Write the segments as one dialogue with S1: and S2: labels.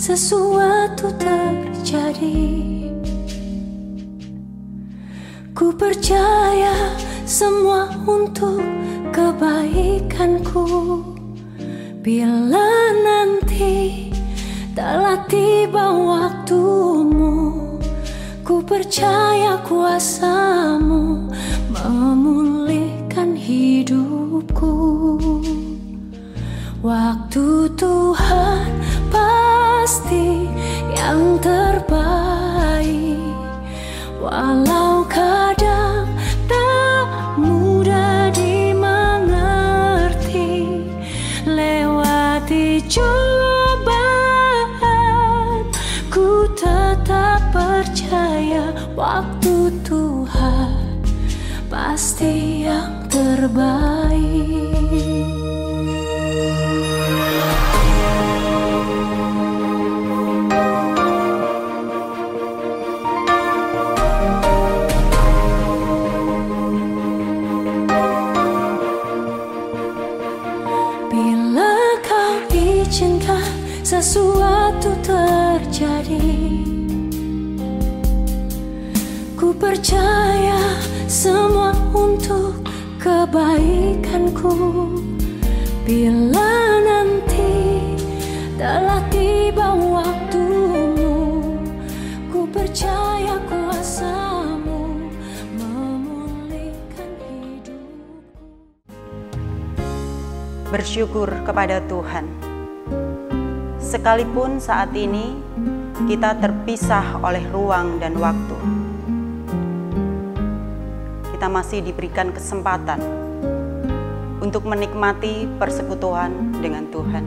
S1: sesuatu terjadi. Ku percaya semua untuk kebaikanku. Bila nanti telah tiba waktumu, ku percaya kuasa-Mu memulihkan hidupku. Waktu Tuhan pasti yang terbaik, walau kadang tak mudah dimengerti. Lewati cobaan, ku tetap percaya waktu Tuhan pasti yang terbaik. Bila Kau izinkan sesuatu terjadi, ku percaya semua untuk kebaikanku. Bila nanti telah tiba waktumu, ku percaya kuasa-Mu memulihkan hidupku.
S2: Bersyukur kepada Tuhan. Sekalipun saat ini kita terpisah oleh ruang dan waktu, kita masih diberikan kesempatan untuk menikmati persekutuan dengan Tuhan.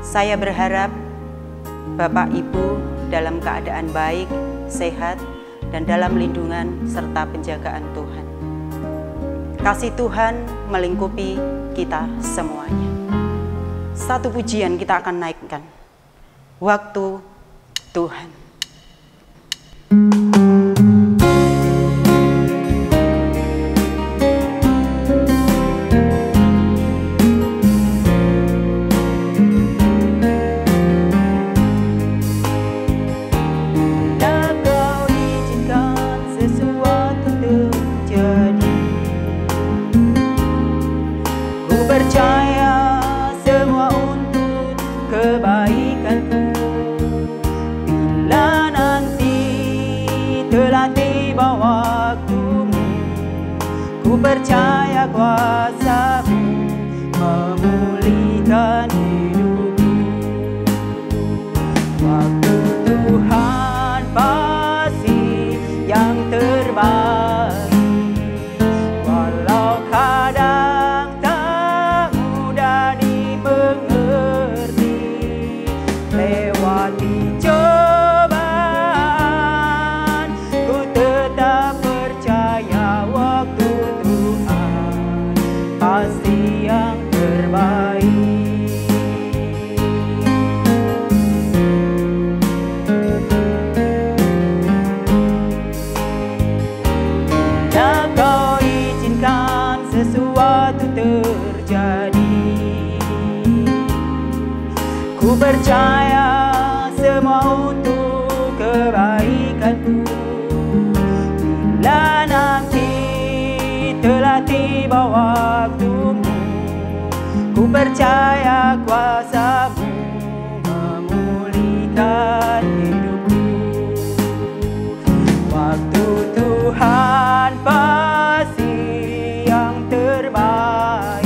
S2: Saya berharap Bapak Ibu dalam keadaan baik, sehat, dan dalam lindungan serta penjagaan Tuhan. Kasih Tuhan melingkupi kita semuanya. Satu pujian kita akan naikkan. Waktu Tuhan.
S3: Percaya semua untuk kebaikanku. Bila nanti telah tiba waktumu, ku percaya kuasa-Mu memulihkan hidupku. Waktu Tuhan pasti yang terbaik, walau kadang lewati cobaan, ku tetap percaya waktu Tuhan pasti yang terbaik. Bila Kau izinkan sesuatu terjadi, ku percaya semua untuk kebaikanku. Bila nanti telah tiba waktumu, ku percaya kuasa-Mu memulihkan hidupku. Waktu Tuhan pasti yang terbaik,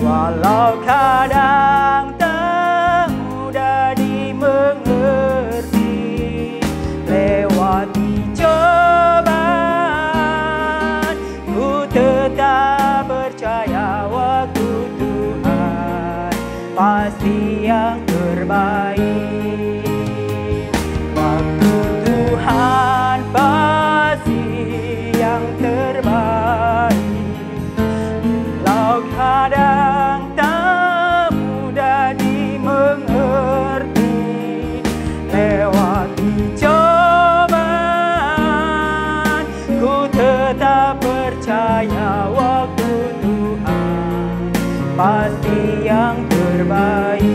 S3: walau kadang lewati cobaan, ku tetap percaya waktu Tuhan pasti yang terbaik. Waktu Tuhan pasti yang terbaik, walau kadang tak mudah dimengerti. Lewati cobaan, ku tetap percaya waktu Tuhan pasti yang terbaik.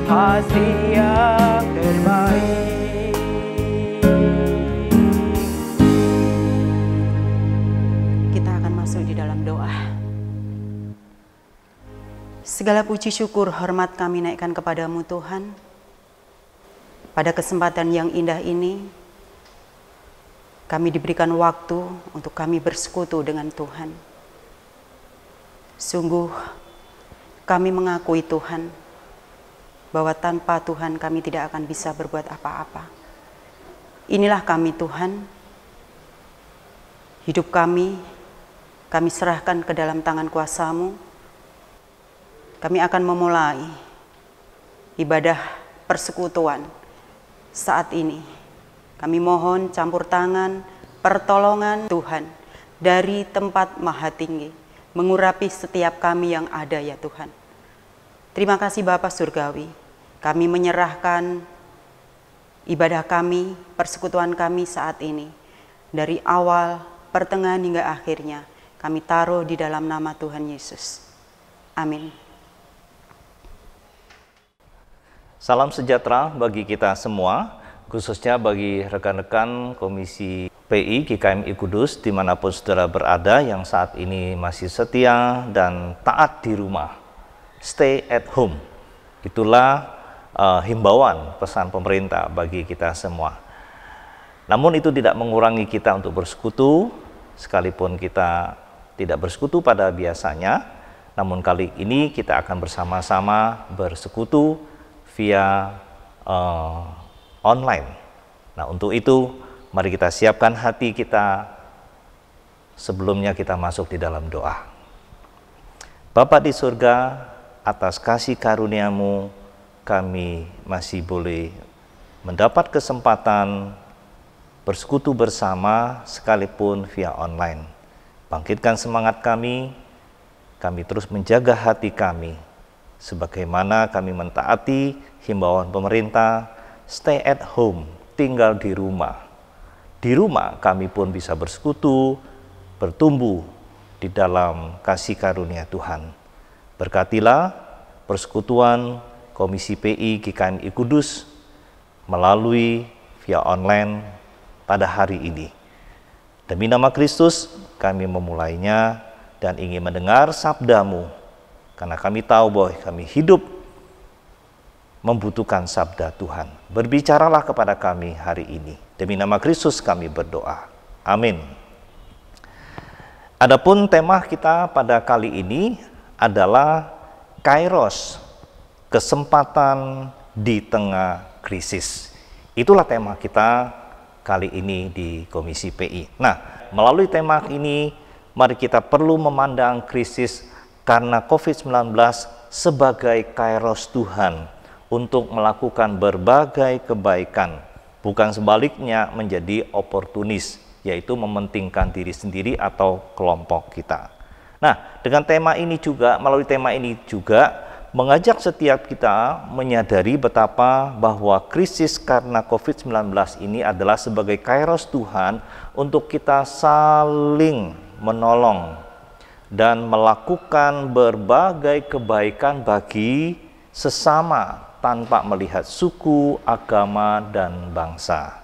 S3: pasti yang terbaik.
S2: Kita akan masuk di dalam doa. Segala puji syukur hormat kami naikkan kepadamu Tuhan. Pada kesempatan yang indah ini, kami diberikan waktu untuk kami bersekutu dengan Tuhan. Sungguh kami mengakui Tuhan, bahwa tanpa Tuhan kami tidak akan bisa berbuat apa-apa. Inilah kami Tuhan, hidup kami serahkan ke dalam tangan kuasa-Mu. Kami akan memulai ibadah persekutuan saat ini. Kami mohon campur tangan, pertolongan Tuhan dari tempat maha tinggi, mengurapi setiap kami yang ada ya Tuhan. Terima kasih Bapa Surgawi, kami menyerahkan ibadah kami, persekutuan kami saat ini. Dari awal, pertengahan hingga akhirnya, kami taruh di dalam nama Tuhan Yesus. Amin.
S4: Salam sejahtera bagi kita semua, khususnya bagi rekan-rekan Komisi PI GKMI Kudus dimanapun saudara berada yang saat ini masih setia dan taat di rumah. Stay at home. Itulah himbauan pesan pemerintah bagi kita semua. Namun itu tidak mengurangi kita untuk bersekutu, sekalipun kita tidak bersekutu pada biasanya, namun kali ini kita akan bersama-sama bersekutu via online. Nah, untuk itu mari kita siapkan hati kita sebelumnya kita masuk di dalam doa. Bapa di surga, atas kasih karunia-Mu kami masih boleh mendapat kesempatan bersekutu bersama sekalipun via online. Bangkitkan semangat kami terus menjaga hati kami sebagaimana kami mentaati himbauan pemerintah, stay at home, tinggal di rumah. Di rumah kami pun bisa bersekutu, bertumbuh di dalam kasih karunia Tuhan. Berkatilah persekutuan Komisi PI GKMI Kudus melalui via online pada hari ini. Demi nama Kristus kami memulainya dan ingin mendengar sabda-Mu, karena kami tahu bahwa kami hidup membutuhkan sabda Tuhan. Berbicaralah kepada kami hari ini. Demi nama Kristus kami berdoa. Amin. Adapun tema kita pada kali ini adalah Kairos, kesempatan di tengah krisis. Itulah tema kita kali ini di Komisi PI. Nah, melalui tema ini mari kita perlu memandang krisis karena COVID-19 sebagai kairos Tuhan untuk melakukan berbagai kebaikan, bukan sebaliknya menjadi oportunis, yaitu mementingkan diri sendiri atau kelompok kita. Nah, dengan tema ini juga, melalui tema ini juga, mengajak setiap kita menyadari betapa bahwa krisis karena COVID-19 ini adalah sebagai kairos Tuhan untuk kita saling menolong dan melakukan berbagai kebaikan bagi sesama tanpa melihat suku, agama, dan bangsa.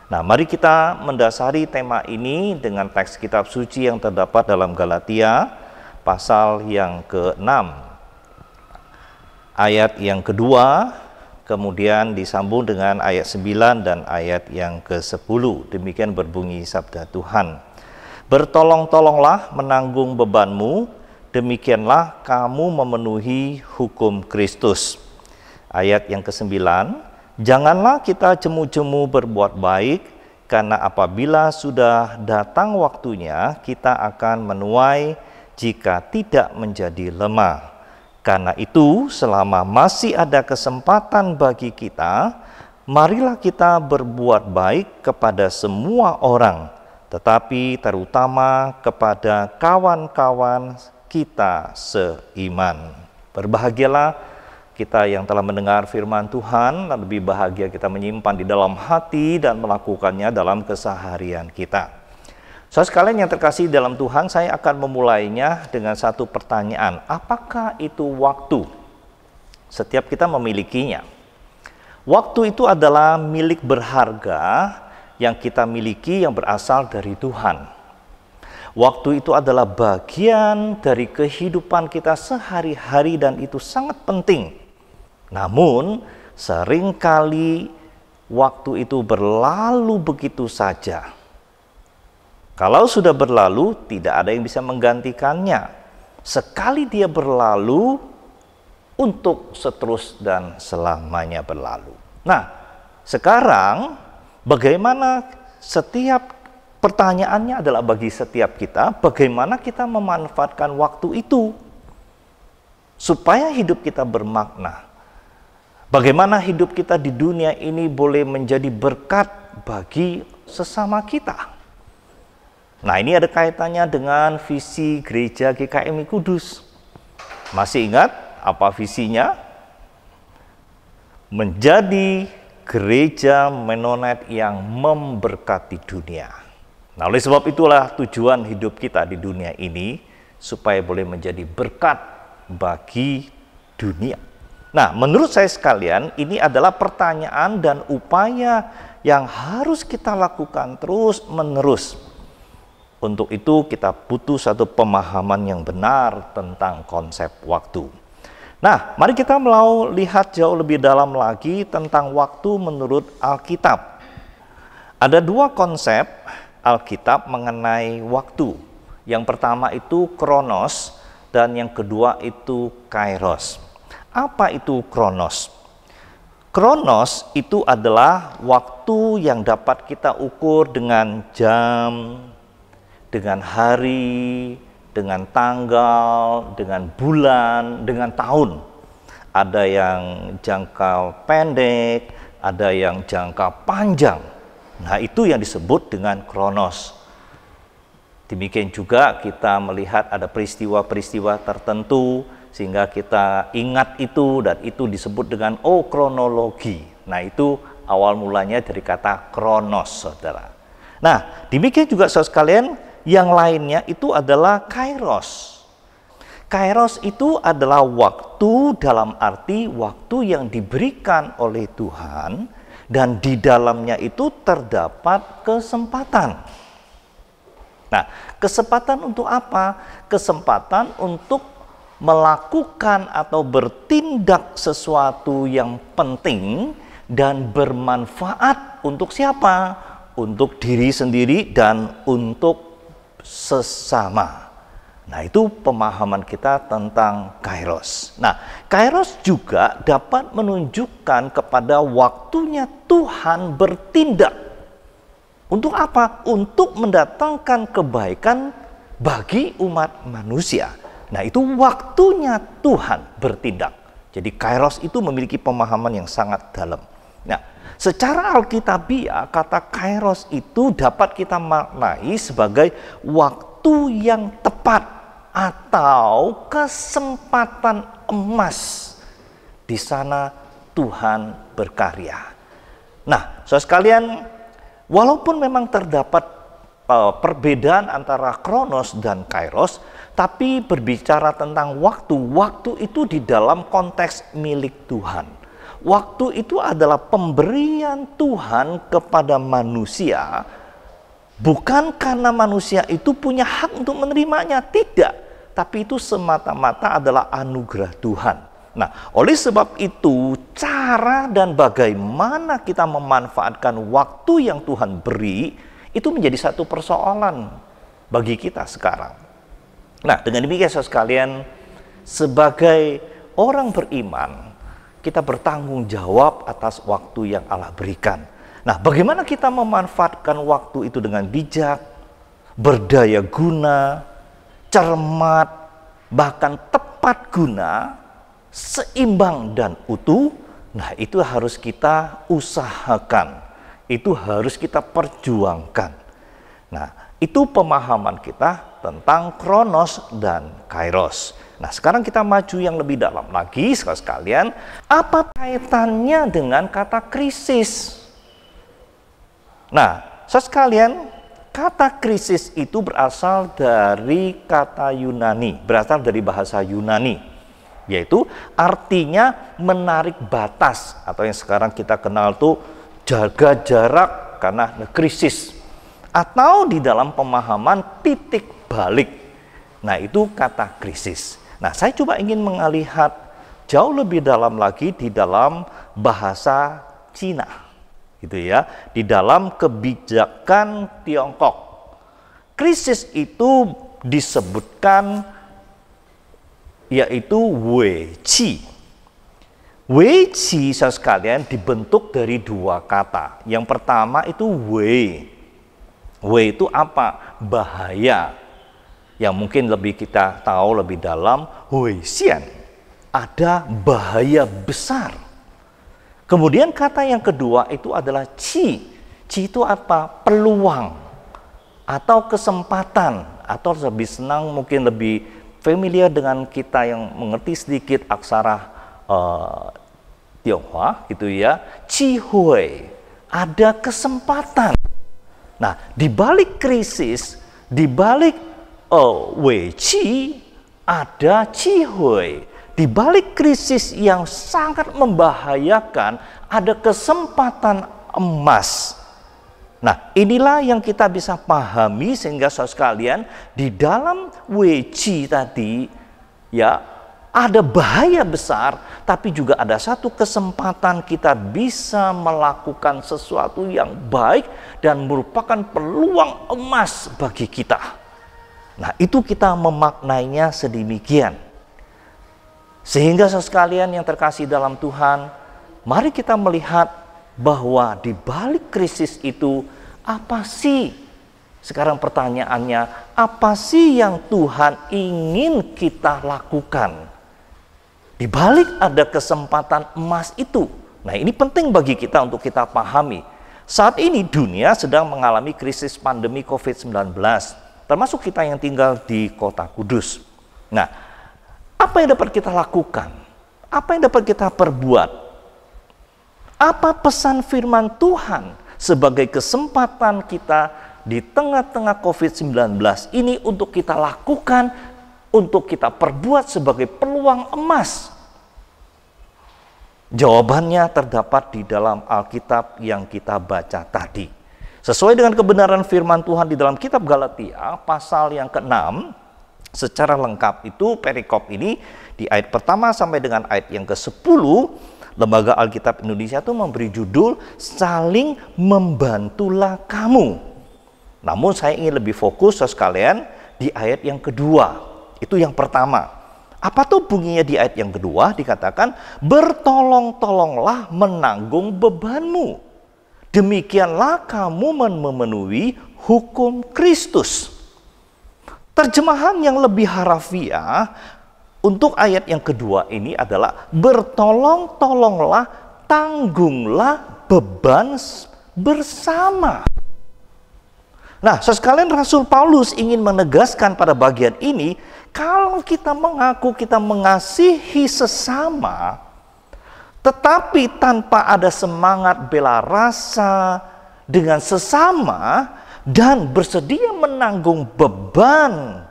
S4: Nah, mari kita mendasari tema ini dengan teks kitab suci yang terdapat dalam Galatia pasal yang ke-6 ayat yang kedua, kemudian disambung dengan ayat 9 dan ayat yang ke-10. Demikian berbunyi sabda Tuhan. Bertolong-tolonglah menanggung bebanmu, demikianlah kamu memenuhi hukum Kristus. Ayat yang ke-9, janganlah kita jemu-jemu berbuat baik, karena apabila sudah datang waktunya, kita akan menuai jika tidak menjadi lemah. Karena itu, selama masih ada kesempatan bagi kita, marilah kita berbuat baik kepada semua orang, tetapi terutama kepada kawan-kawan kita seiman. Berbahagialah kita yang telah mendengar firman Tuhan, dan lebih bahagia kita menyimpan di dalam hati dan melakukannya dalam keseharian kita. Saudara sekalian yang terkasih dalam Tuhan, saya akan memulainya dengan satu pertanyaan. Apakah itu waktu Setiap kita memilikinya. Waktu itu adalah milik berharga yang kita miliki yang berasal dari Tuhan. Waktu itu adalah bagian dari kehidupan kita sehari-hari dan itu sangat penting. Namun, seringkali waktu itu berlalu begitu saja. Kalau sudah berlalu, tidak ada yang bisa menggantikannya. Sekali dia berlalu, untuk seterus dan selamanya berlalu. Nah, sekarang bagaimana pertanyaannya adalah bagi setiap kita, bagaimana kita memanfaatkan waktu itu supaya hidup kita bermakna. Bagaimana hidup kita di dunia ini boleh menjadi berkat bagi sesama kita. Nah, ini ada kaitannya dengan visi gereja GKMI Kudus. Masih ingat apa visinya? Menjadi gereja Mennonite yang memberkati dunia. Nah, oleh sebab itulah tujuan hidup kita di dunia ini, supaya boleh menjadi berkat bagi dunia. Nah, menurut saya sekalian, ini adalah pertanyaan dan upaya yang harus kita lakukan terus-menerus. Untuk itu kita butuh satu pemahaman yang benar tentang konsep waktu. Nah, mari kita mau lihat jauh lebih dalam lagi tentang waktu menurut Alkitab. Ada dua konsep Alkitab mengenai waktu. Yang pertama itu kronos dan yang kedua itu kairos. Apa itu kronos? Kronos itu adalah waktu yang dapat kita ukur dengan jam, dengan hari, dengan tanggal, dengan bulan, dengan tahun. Ada yang jangka pendek, ada yang jangka panjang. Nah, itu yang disebut dengan kronos. Demikian juga kita melihat ada peristiwa-peristiwa tertentu sehingga kita ingat itu dan itu disebut dengan kronologi. Nah, itu awal mulanya dari kata kronos, saudara. Nah, demikian juga saudara sekalian, yang lainnya itu adalah kairos. Kairos itu adalah waktu dalam arti waktu yang diberikan oleh Tuhan dan di dalamnya itu terdapat kesempatan. Nah, kesempatan untuk apa? Kesempatan untuk melakukan atau bertindak sesuatu yang penting dan bermanfaat untuk siapa? Untuk diri sendiri dan untuk sesama. Nah, itu pemahaman kita tentang kairos. Nah, kairos juga dapat menunjukkan kepada waktunya Tuhan bertindak. Untuk apa? Untuk mendatangkan kebaikan bagi umat manusia. Nah, itu waktunya Tuhan bertindak. Jadi kairos itu memiliki pemahaman yang sangat dalam. Nah, secara alkitabiah kata kairos itu dapat kita maknai sebagai waktu yang tepat atau kesempatan emas. Di sana Tuhan berkarya. Nah, saudara sekalian, walaupun memang terdapat perbedaan antara kronos dan kairos, tapi berbicara tentang waktu itu di dalam konteks milik Tuhan. Waktu itu adalah pemberian Tuhan kepada manusia, bukan karena manusia itu punya hak untuk menerimanya, tidak. Tapi itu semata-mata adalah anugerah Tuhan. Nah, oleh sebab itu, cara dan bagaimana kita memanfaatkan waktu yang Tuhan beri, itu menjadi satu persoalan bagi kita sekarang. Nah, dengan demikian saudara sekalian, sebagai orang beriman, kita bertanggung jawab atas waktu yang Allah berikan. Nah, bagaimana kita memanfaatkan waktu itu dengan bijak, berdaya guna, cermat, bahkan tepat guna, seimbang dan utuh? Nah, itu harus kita usahakan. Itu harus kita perjuangkan. Nah, itu pemahaman kita tentang kronos dan kairos. Nah, sekarang kita maju yang lebih dalam lagi, saudara sekalian. Apa kaitannya dengan kata krisis? Nah, saudara sekalian, kata krisis itu berasal dari kata Yunani, berasal dari bahasa Yunani. yaitu artinya menarik batas, atau yang sekarang kita kenal tuh jaga jarak karena krisis, atau di dalam pemahaman titik balik. Nah, itu kata krisis. Nah, saya coba ingin melihat jauh lebih dalam lagi di dalam bahasa Cina, gitu ya, di dalam kebijakan Tiongkok. Krisis itu disebutkan yaitu Wei Qi. Wei Qi, saudara sekalian, dibentuk dari dua kata. Yang pertama itu Wei. Wei itu apa? Bahaya. Yang mungkin lebih kita tahu lebih dalam, Wei Xian. Ada bahaya besar. Kemudian kata yang kedua itu adalah Qi. Qi itu apa? Peluang atau kesempatan, atau lebih senang mungkin lebih familiar dengan kita yang mengerti sedikit aksara Tionghoa gitu ya, Qi Hui, ada kesempatan. Nah, di balik krisis, di balik Wei Qi ada Qi Hui. Di balik krisis yang sangat membahayakan ada kesempatan emas. Nah, inilah yang kita bisa pahami sehingga saudara sekalian, di dalam Wei Qi tadi ya ada bahaya besar, tapi juga ada satu kesempatan kita bisa melakukan sesuatu yang baik dan merupakan peluang emas bagi kita. Nah, itu kita memaknainya sedemikian. Sehingga saudara sekalian yang terkasih dalam Tuhan, mari kita melihat bahwa di balik krisis itu apa sih? Sekarang pertanyaannya, apa sih yang Tuhan ingin kita lakukan? Di balik ada kesempatan emas itu. Nah, ini penting bagi kita untuk kita pahami. Saat ini dunia sedang mengalami krisis pandemi COVID-19, termasuk kita yang tinggal di kota Kudus. Nah, apa yang dapat kita lakukan? Apa yang dapat kita perbuat? Apa pesan firman Tuhan sebagai kesempatan kita di tengah-tengah COVID-19 ini untuk kita lakukan, untuk kita perbuat sebagai peluang emas? Jawabannya terdapat di dalam Alkitab yang kita baca tadi. Sesuai dengan kebenaran firman Tuhan di dalam kitab Galatia pasal yang ke-6, secara lengkap itu perikop ini di ayat pertama sampai dengan ayat yang ke-10, Lembaga Alkitab Indonesia itu memberi judul Saling Membantulah Kamu. Namun saya ingin lebih fokus sekalian di ayat yang kedua. Itu yang pertama. Apa tuh bunyinya di ayat yang kedua? Dikatakan, bertolong-tolonglah menanggung bebanmu. Demikianlah kamu memenuhi hukum Kristus. Terjemahan yang lebih harafiah untuk ayat yang kedua ini adalah bertolong-tolonglah, tanggunglah beban bersama. Nah, sekalian Rasul Paulus ingin menegaskan pada bagian ini, kalau kita mengaku kita mengasihi sesama, tetapi tanpa ada semangat bela rasa dengan sesama dan bersedia menanggung beban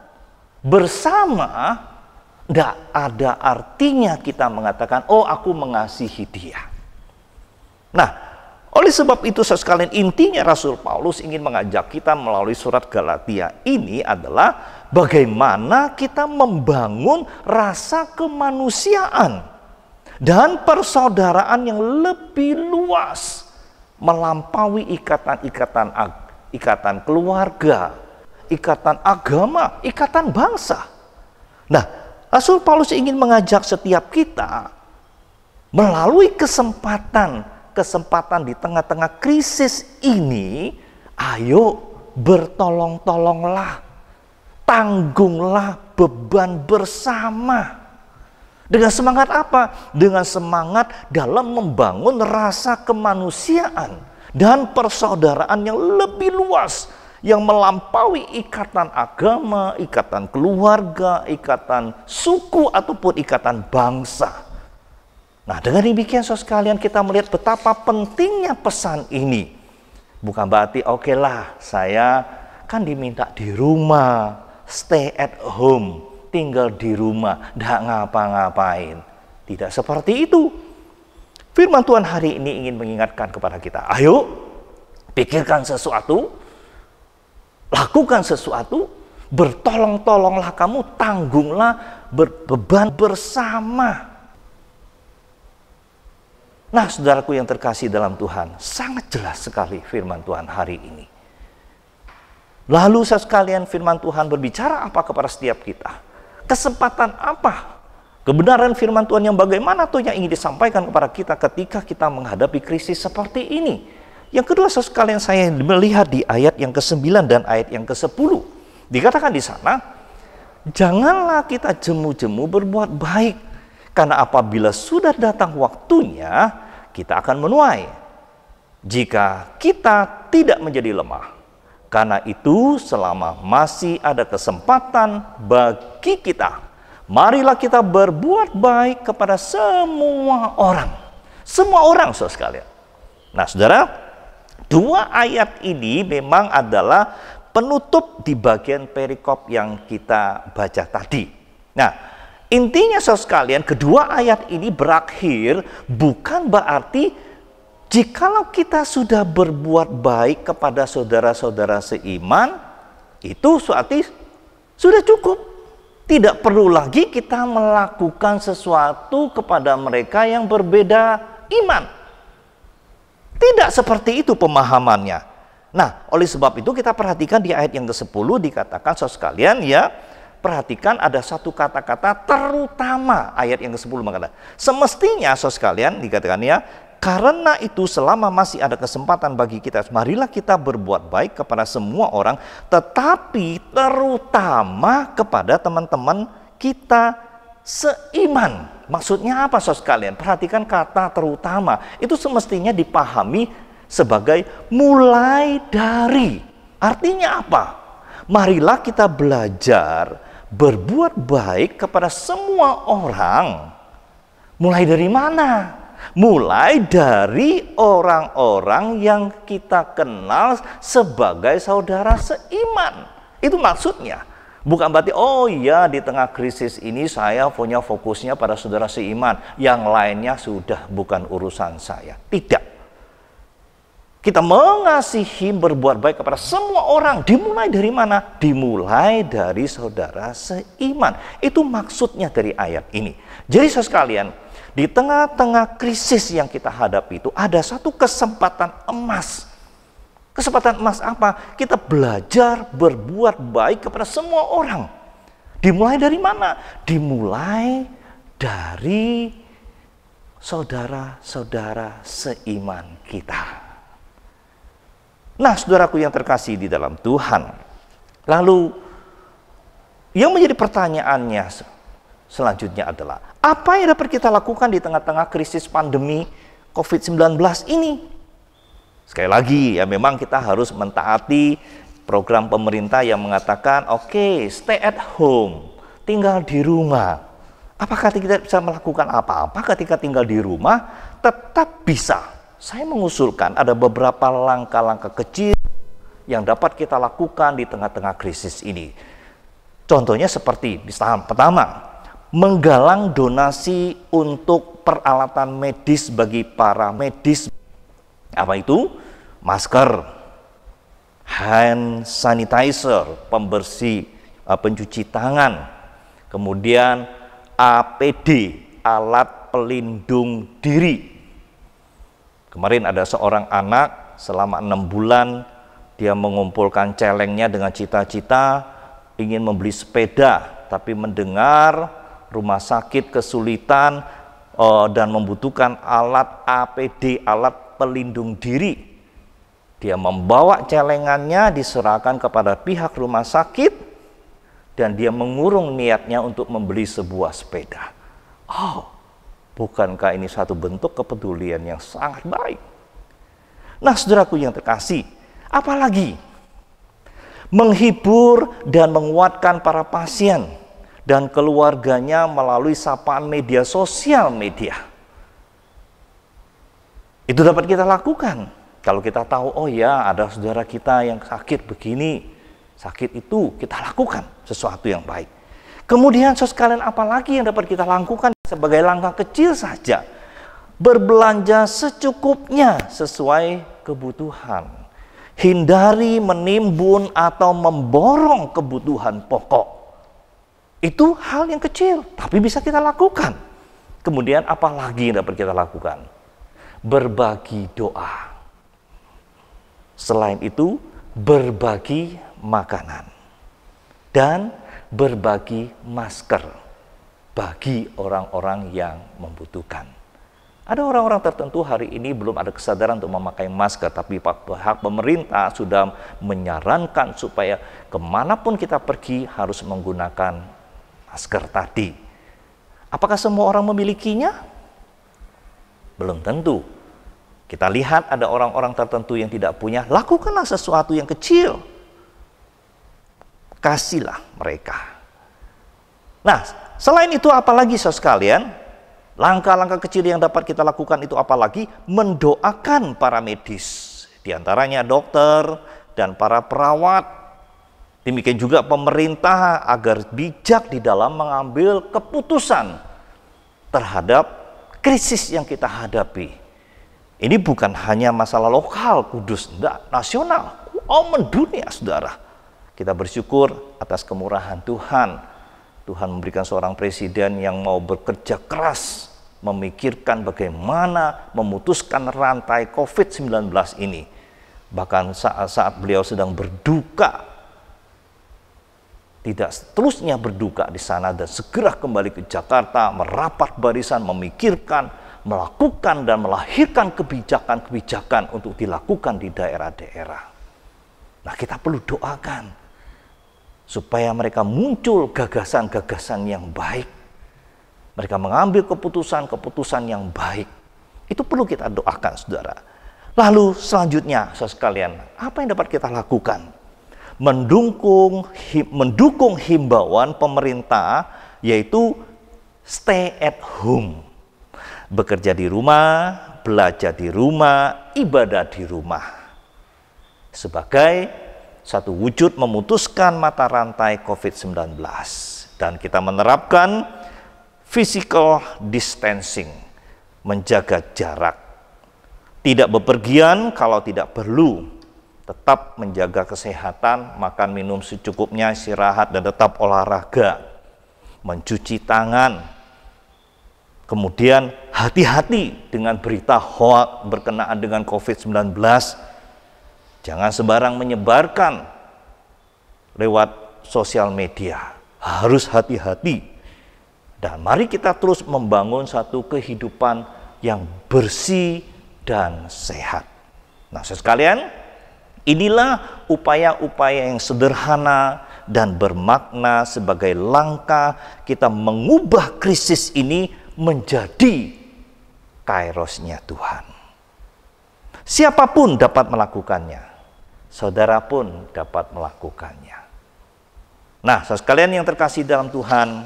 S4: bersama, tidak ada artinya kita mengatakan, oh aku mengasihi dia. Nah, oleh sebab itu sekalian intinya Rasul Paulus ingin mengajak kita melalui surat Galatia ini adalah bagaimana kita membangun rasa kemanusiaan dan persaudaraan yang lebih luas melampaui ikatan keluarga, ikatan agama, ikatan bangsa. Nah, Rasul Paulus ingin mengajak setiap kita melalui kesempatan di tengah-tengah krisis ini, ayo bertolong-tolonglah, tanggunglah beban bersama. Dengan semangat apa? Dengan semangat dalam membangun rasa kemanusiaan dan persaudaraan yang lebih luas, yang melampaui ikatan agama, ikatan keluarga, ikatan suku, ataupun ikatan bangsa. Nah, dengan demikian saudara sekalian kita melihat betapa pentingnya pesan ini. Bukan berarti oke lah, saya kan diminta di rumah, stay at home, tinggal di rumah, nggak ngapa-ngapain. Tidak seperti itu. Firman Tuhan hari ini ingin mengingatkan kepada kita, ayo pikirkan sesuatu, lakukan sesuatu, bertolong-tolonglah kamu, tanggunglah beban bersama. Nah, saudaraku yang terkasih dalam Tuhan, sangat jelas sekali firman Tuhan hari ini. Lalu sekalian firman Tuhan berbicara apa kepada setiap kita? Kesempatan apa? Kebenaran firman Tuhan yang bagaimana tuh yang ingin disampaikan kepada kita ketika kita menghadapi krisis seperti ini? Yang kedua, sekalian saya melihat di ayat yang ke-9 dan ayat yang ke-10. Dikatakan di sana, janganlah kita jemu-jemu berbuat baik, karena apabila sudah datang waktunya, kita akan menuai. Jika kita tidak menjadi lemah, karena itu selama masih ada kesempatan bagi kita, marilah kita berbuat baik kepada semua orang. Semua orang, saudara sekalian. Nah, saudara, dua ayat ini memang adalah penutup di bagian perikop yang kita baca tadi. Nah, intinya saudara sekalian, kedua ayat ini berakhir bukan berarti jikalau kita sudah berbuat baik kepada saudara-saudara seiman, itu sudah cukup. Tidak perlu lagi kita melakukan sesuatu kepada mereka yang berbeda iman. Tidak seperti itu pemahamannya. Nah, oleh sebab itu kita perhatikan di ayat yang ke-10 dikatakan, saudara sekalian ya, perhatikan ada satu kata-kata terutama. Ayat yang ke-10 mengatakan, semestinya saudara sekalian dikatakan ya, karena itu selama masih ada kesempatan bagi kita, marilah kita berbuat baik kepada semua orang, tetapi terutama kepada teman-teman kita seiman. Maksudnya apa saudara sekalian? Perhatikan kata terutama. Itu semestinya dipahami sebagai mulai dari. Artinya apa? Marilah kita belajar berbuat baik kepada semua orang. Mulai dari mana? Mulai dari orang-orang yang kita kenal sebagai saudara seiman. Itu maksudnya. Bukan berarti, oh iya di tengah krisis ini saya punya fokusnya pada saudara seiman. Yang lainnya sudah bukan urusan saya. Tidak. Kita mengasihi, berbuat baik kepada semua orang. Dimulai dari mana? Dimulai dari saudara seiman. Itu maksudnya dari ayat ini. Jadi saudara sekalian, di tengah-tengah krisis yang kita hadapi itu ada satu kesempatan emas. Kesempatan emas apa? Kita belajar berbuat baik kepada semua orang. Dimulai dari mana? Dimulai dari saudara-saudara seiman kita. Nah, saudaraku yang terkasih di dalam Tuhan. Lalu, yang menjadi pertanyaannya selanjutnya adalah, apa yang dapat kita lakukan di tengah-tengah krisis pandemi COVID-19 ini? Sekali lagi, ya memang kita harus mentaati program pemerintah yang mengatakan, oke, stay at home, tinggal di rumah. Apakah kita bisa melakukan apa-apa ketika tinggal di rumah? Tetap bisa. Saya mengusulkan ada beberapa langkah-langkah kecil yang dapat kita lakukan di tengah-tengah krisis ini. Contohnya seperti, pertama, menggalang donasi untuk peralatan medis bagi para medis. Apa itu? Masker, hand sanitizer, pembersih, pencuci tangan, kemudian APD, alat pelindung diri. Kemarin ada seorang anak selama 6 bulan dia mengumpulkan celengnya dengan cita-cita ingin membeli sepeda, tapi mendengar rumah sakit kesulitan dan membutuhkan alat APD, alat pelindung diri. Dia membawa celengannya, diserahkan kepada pihak rumah sakit, dan dia mengurung niatnya untuk membeli sebuah sepeda. Oh, bukankah ini satu bentuk kepedulian yang sangat baik? Nah, saudaraku yang terkasih, apalagi menghibur dan menguatkan para pasien dan keluarganya melalui sapaan media sosial media. Itu dapat kita lakukan. Kalau kita tahu, oh ya ada saudara kita yang sakit begini, sakit itu, kita lakukan sesuatu yang baik. Kemudian saudara sekalian, apalagi yang dapat kita lakukan sebagai langkah kecil saja? Berbelanja secukupnya sesuai kebutuhan. Hindari menimbun atau memborong kebutuhan pokok. Itu hal yang kecil, tapi bisa kita lakukan. Kemudian apalagi yang dapat kita lakukan? Berbagi doa. Selain itu, berbagi makanan dan berbagi masker bagi orang-orang yang membutuhkan. Ada orang-orang tertentu hari ini belum ada kesadaran untuk memakai masker, tapi pihak pemerintah sudah menyarankan supaya kemanapun kita pergi harus menggunakan masker tadi. Apakah semua orang memilikinya? Belum tentu. Kita lihat ada orang-orang tertentu yang tidak punya, lakukanlah sesuatu yang kecil. Kasihlah mereka. Nah, selain itu apalagi saudara sekalian? Langkah-langkah kecil yang dapat kita lakukan itu apalagi? Mendoakan para medis. Di antaranya dokter dan para perawat. Demikian juga pemerintah agar bijak di dalam mengambil keputusan terhadap krisis yang kita hadapi. Ini bukan hanya masalah lokal Kudus, enggak, nasional, mendunia saudara. Kita bersyukur atas kemurahan Tuhan. Tuhan memberikan seorang presiden yang mau bekerja keras, memikirkan bagaimana memutuskan rantai COVID-19 ini. Bahkan saat beliau sedang berduka, tidak seterusnya berduka di sana dan segera kembali ke Jakarta, merapat barisan, memikirkan, melakukan dan melahirkan kebijakan-kebijakan untuk dilakukan di daerah-daerah. Nah, kita perlu doakan supaya mereka muncul gagasan-gagasan yang baik. Mereka mengambil keputusan-keputusan yang baik. Itu perlu kita doakan, saudara. Lalu selanjutnya, saudara sekalian, apa yang dapat kita lakukan? Mendukung himbauan pemerintah, yaitu stay at home. Bekerja di rumah, belajar di rumah, ibadah di rumah. Sebagai satu wujud memutuskan mata rantai COVID-19. Dan kita menerapkan physical distancing, menjaga jarak. Tidak bepergian kalau tidak perlu. Tetap menjaga kesehatan, makan minum secukupnya, istirahat, dan tetap olahraga. Mencuci tangan. Kemudian hati-hati dengan berita hoax berkenaan dengan COVID-19. Jangan sembarang menyebarkan lewat sosial media. Harus hati-hati. Dan mari kita terus membangun satu kehidupan yang bersih dan sehat. Nah, saudara sekalian, inilah upaya-upaya yang sederhana dan bermakna sebagai langkah kita mengubah krisis ini menjadi kairosnya Tuhan. Siapapun dapat melakukannya. Saudara pun dapat melakukannya. Nah, saudara sekalian yang terkasih dalam Tuhan,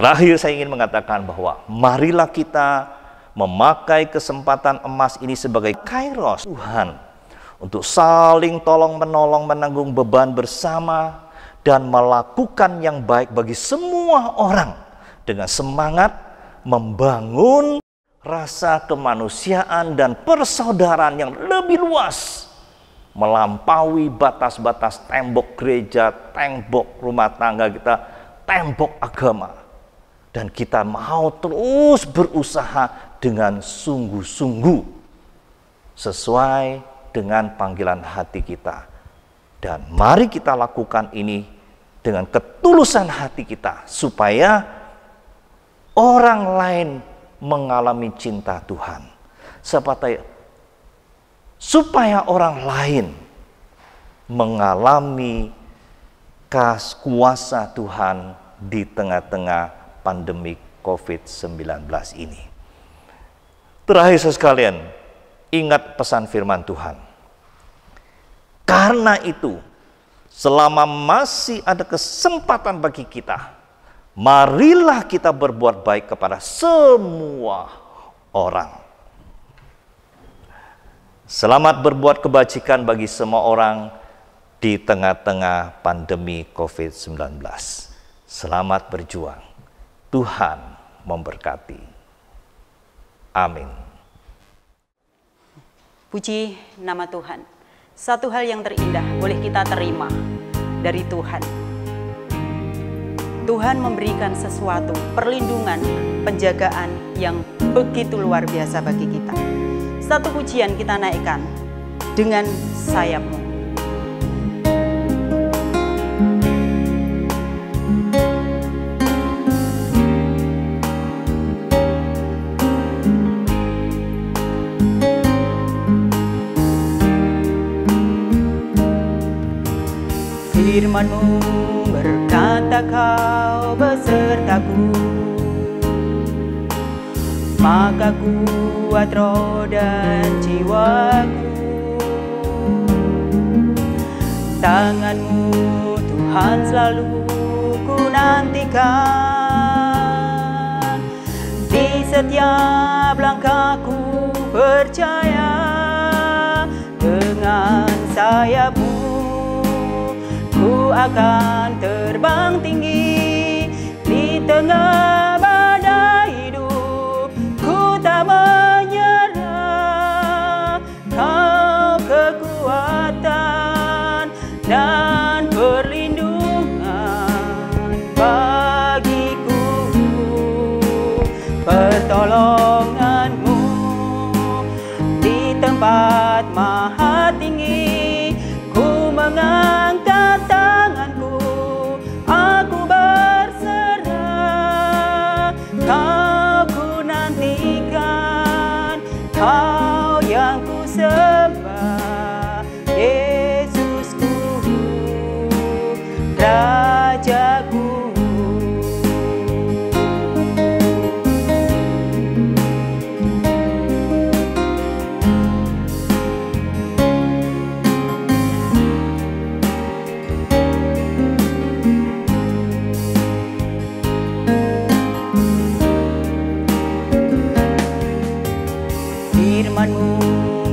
S4: terakhir saya ingin mengatakan bahwa marilah kita memakai kesempatan emas ini sebagai kairos Tuhan untuk saling tolong-menolong, menanggung beban bersama dan melakukan yang baik bagi semua orang dengan semangat membangun rasa kemanusiaan dan persaudaraan yang lebih luas, melampaui batas-batas tembok gereja, tembok rumah tangga kita, tembok agama. Dan kita mau terus berusaha dengan sungguh-sungguh sesuai dengan panggilan hati kita. Dan mari kita lakukan ini dengan ketulusan hati kita supaya orang lain mengalami cinta Tuhan. Supaya orang lain mengalami kuasa Tuhan di tengah-tengah pandemi COVID-19 ini. Terakhir saudara sekalian, ingat pesan firman Tuhan. Karena itu, selama masih ada kesempatan bagi kita, marilah kita berbuat baik kepada semua orang. Selamat berbuat kebajikan bagi semua orang di tengah-tengah pandemi COVID-19. Selamat berjuang. Tuhan memberkati. Amin.
S2: Puji nama Tuhan. Satu hal yang terindah boleh kita terima dari Tuhan. Tuhan memberikan sesuatu, perlindungan, penjagaan yang begitu luar biasa bagi kita. Satu pujian kita naikkan, dengan sayapmu. Firman-Mu berkata Kau besertaku, maka kuat roh dan jiwaku. Tangan-Mu Tuhan selalu ku nantikan, di setiap langkahku percaya. Dengan sayap-Mu ku akan terbang tinggi di tengah badai hidup. Ku tak menyerah, Kau kekuatan dan perlindungan bagiku. Pertolongan-Mu di tempat maha tinggi. Ku mengangkat tanganku, aku berserah. Kau ku nantikan, Kau yang ku sembah. Yesusku, Rajaku. Firman-Mu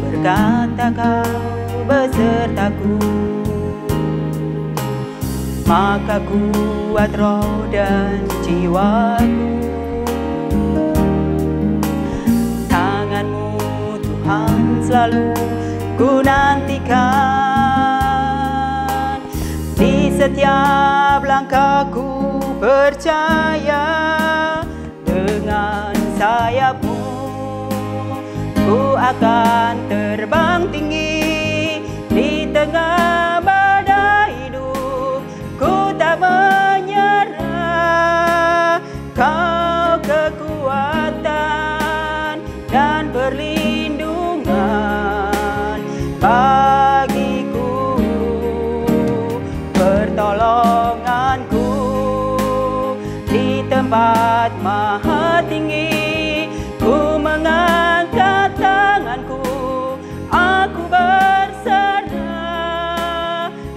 S2: berkata Kau besertaku, maka kuat roh dan jiwaku. Tangan-Mu Tuhan selalu ku nantikan, di setiap langkahku percaya. Dengan sayap-Mu ku akan terbang tinggi di tengah badai hidup. Ku tak menyerah, Kau kekuatan dan perlindungan bagiku. Pertolonganku di tempat maha tinggi. Ku mengangkat tanganku, aku berserah.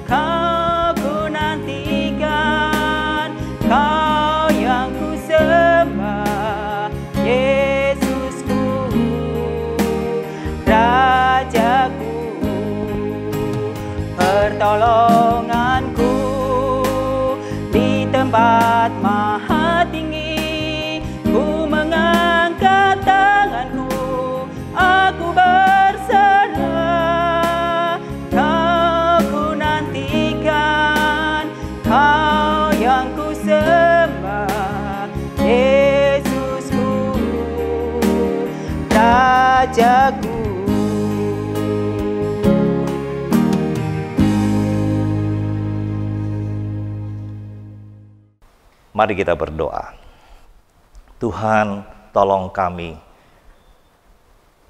S2: Kau ku nantikan, Kau yang ku sembah. Yesusku, Rajaku. Pertolonganku di tempat maha tinggi. Ku mengangkat tanganku, aku berserah. Kau ku nantikan, Kau yang ku sembah. Yesusku, Rajaku.
S4: Mari kita berdoa. Tuhan, tolong kami,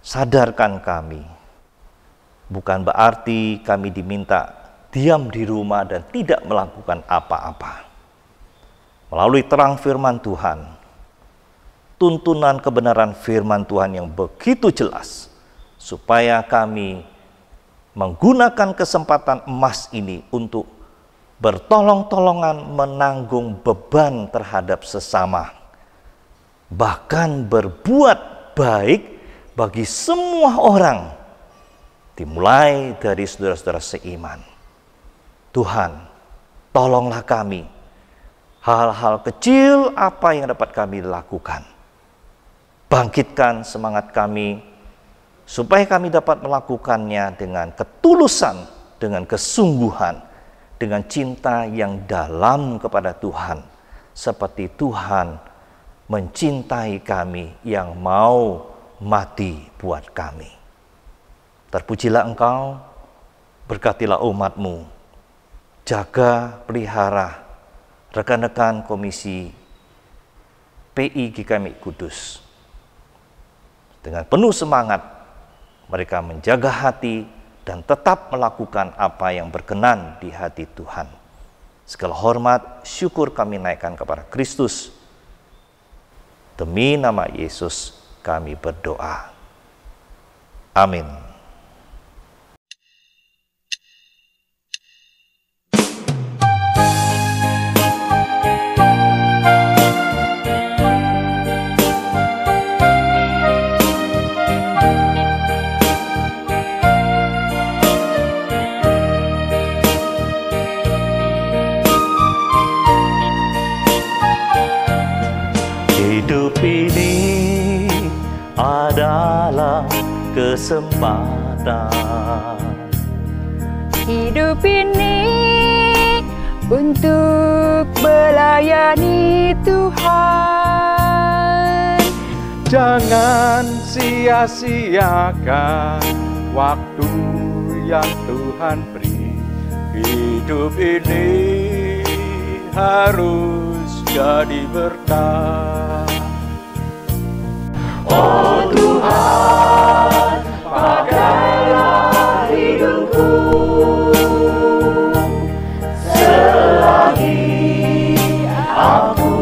S4: sadarkan kami. Bukan berarti kami diminta diam di rumah dan tidak melakukan apa-apa. Melalui terang firman Tuhan, tuntunan kebenaran firman Tuhan yang begitu jelas, supaya kami menggunakan kesempatan emas ini untuk bertolong-tolongan menanggung beban terhadap sesama. Bahkan berbuat baik bagi semua orang, dimulai dari saudara-saudara seiman. Tuhan, tolonglah kami, hal-hal kecil apa yang dapat kami lakukan. Bangkitkan semangat kami, supaya kami dapat melakukannya dengan ketulusan, dengan kesungguhan, dengan cinta yang dalam kepada Tuhan, seperti Tuhan mencintai kami yang mau mati buat kami. Terpujilah Engkau, berkatilah umat-Mu, jaga, pelihara rekan-rekan Komisi PI GKMI Kudus. Dengan penuh semangat, mereka menjaga hati dan tetap melakukan apa yang berkenan di hati Tuhan. Segala hormat, syukur kami naikkan kepada Kristus. Demi nama Yesus kami berdoa. Amin. Hidup ini adalah kesempatan.
S5: Hidup ini untuk melayani Tuhan.
S3: Jangan sia-siakan waktu yang Tuhan beri. Hidup ini harus jadi berkah. Oh Tuhan, pakailah hidupku selagi aku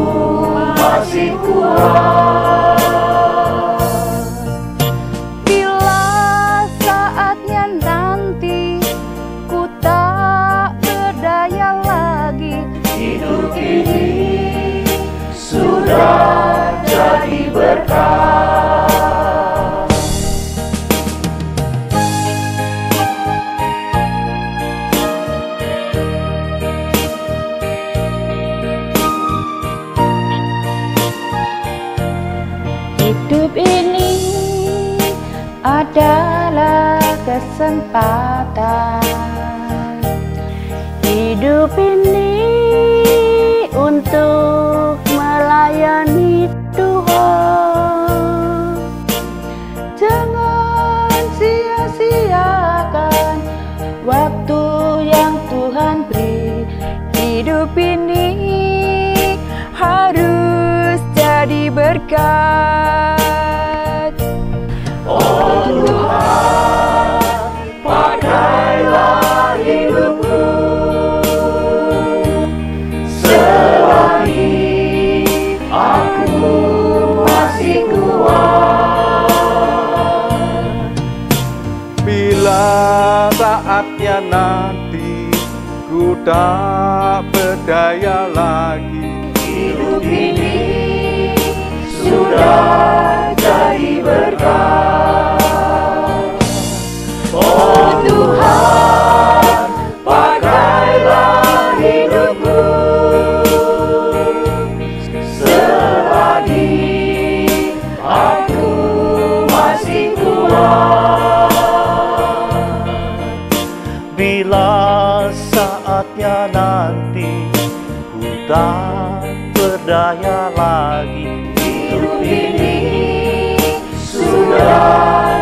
S3: masih kuat.
S5: Bila saatnya nanti ku tak berdaya lagi,
S3: Hidup ini sudah jadi berkah.
S5: hidup ini adalah kesempatan. Hidup ini untuk melayani Tuhan. Jangan sia-siakan waktu yang Tuhan beri. Hidup ini harus jadi berkat.
S3: Oh Tuhan, pakailah hidupku selagi aku masih kuat. Bila saatnya nanti ku tak berdaya lagi, hidup ini sudah jadi berkah. Oh Tuhan, pakailah hidupku selagi aku masih kuat.
S4: Bila saatnya nanti ku tak berdaya lagi,
S3: Hidup ini sudah